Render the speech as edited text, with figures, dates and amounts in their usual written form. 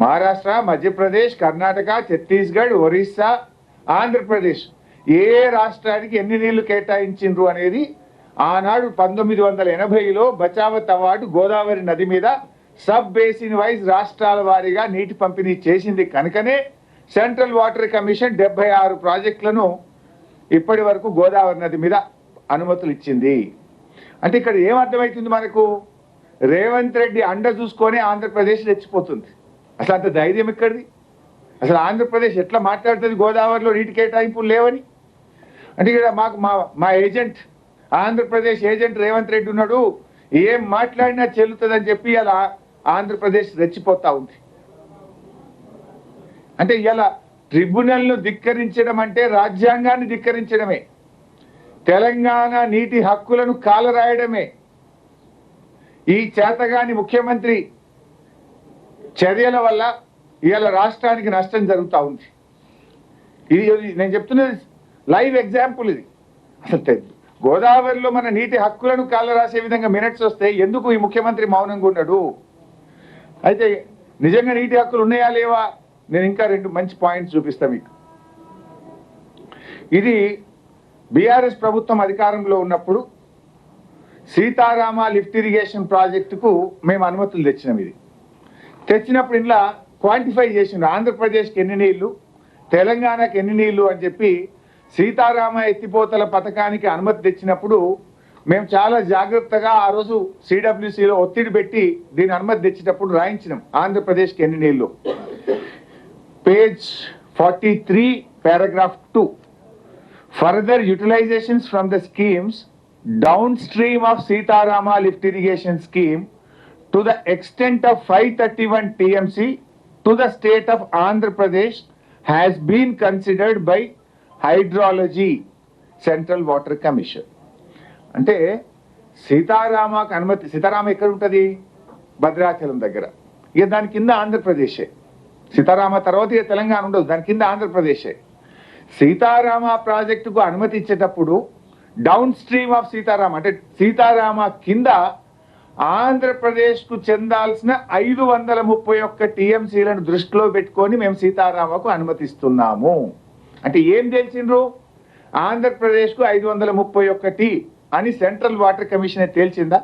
మహారాష్ట్ర, మధ్యప్రదేశ్, కర్ణాటక, ఛత్తీస్గఢ్, ఒరిస్సా, ఆంధ్రప్రదేశ్ ఏ రాష్ట్రానికి ఎన్ని నీళ్లు కేటాయించిండ్రు అనేది ఆనాడు 1980లో బచావత్ అవార్డు గోదావరి నది మీద సబ్ బేసిన్ వైజ్ రాష్ట్రాల వారీగా నీటి పంపిణీ చేసింది కనుకనే సెంట్రల్ వాటర్ కమిషన్ 76 ప్రాజెక్టులను ఇప్పటి వరకు గోదావరి నది మీద అనుమతులు ఇచ్చింది. అంటే ఇక్కడ ఏమర్థమవుతుంది మనకు, రేవంత్ రెడ్డి అండ చూసుకొని ఆంధ్రప్రదేశ్ రెచ్చిపోతుంది. అసలు అంత ధైర్యం ఎక్కడిది? అసలు ఆంధ్రప్రదేశ్ ఎట్లా మాట్లాడుతుంది గోదావరిలో నీటి కేటాయింపులు లేవని? అంటే ఇక్కడ మాకు మా ఏజెంట్, ఆంధ్రప్రదేశ్ ఏజెంట్ రేవంత్ రెడ్డి ఉన్నాడు, ఏం మాట్లాడినా చెల్లుతుందని చెప్పి ఇలా ఆంధ్రప్రదేశ్ రెచ్చిపోతా ఉంది. అంటే ఇలా ట్రిబ్యునల్ను ధిక్కరించడం అంటే రాజ్యాంగాన్ని ధిక్కరించడమే, తెలంగాణ నీటి హక్కులను కాలరాయడమే. ఈ చేతగాని ముఖ్యమంత్రి చర్యల వల్ల ఇవాళ రాష్ట్రానికి నష్టం జరుగుతూ ఉంది. ఇది నేను చెప్తున్నది లైవ్ ఎగ్జాంపుల్. ఇది అసలు గోదావరిలో మన నీటి హక్కులను కాలరాసే విధంగా మినిట్స్ వస్తే ఎందుకు ఈ ముఖ్యమంత్రి మౌనంగా ఉన్నాడు? అయితే నిజంగా నీటి హక్కులు ఉన్నాయా లేవా, నేను ఇంకా 2 మంచి పాయింట్స్ చూపిస్తాను మీకు. ఇది బీఆర్ఎస్ ప్రభుత్వం అధికారంలో ఉన్నప్పుడు సీతారామ లిఫ్ట్ ఇరిగేషన్ ప్రాజెక్టుకు మేము అనుమతులు తెచ్చినాం. ఇది తెచ్చినప్పుడు ఇలా క్వాంటిఫై చేసిండ్రు, ఆంధ్రప్రదేశ్కి ఎన్ని నీళ్లు, తెలంగాణకి ఎన్ని నీళ్లు అని చెప్పి సీతారామ ఎత్తిపోతల పథకానికి అనుమతి తెచ్చినప్పుడు మేము చాలా జాగ్రత్తగా ఆ రోజు సిడబ్ల్యూసిలో ఒత్తిడి పెట్టి దీని అనుమతి తెచ్చేటప్పుడు రాయించినాం ఆంధ్రప్రదేశ్కి ఎన్ని నీళ్లు. Page 43 paragraph 2, further utilizations from the schemes downstream of Sitarama lift irrigation scheme to the extent of 531 TMC to the state of Andhra Pradesh has been considered by Hydrology Central Water Commission. అంటే సీతారామకు అనుమతి, సీతారామ ఎక్కడ ఉంటుంది? భద్రాచలం దగ్గర. ఇక దాని కింద ఆంధ్రప్రదేశే. సీతారామ తర్వాత ఇక తెలంగాణ ఉండదు, దాని కింద ఆంధ్రప్రదేశే. సీతారామ ప్రాజెక్టుకు అనుమతి ఇచ్చేటప్పుడు డౌన్ స్ట్రీమ్ ఆఫ్ సీతారామ అంటే సీతారామ కింద ఆంధ్రప్రదేశ్కు చెందాల్సిన 531 టీఎంసీలను దృష్టిలో పెట్టుకొని మేము సీతారామకు అనుమతిస్తున్నాము. అంటే ఏం తెలిసిండ్రు? ఆంధ్రప్రదేశ్కు 531 అని సెంట్రల్ వాటర్ కమిషన్ తేల్చిందా?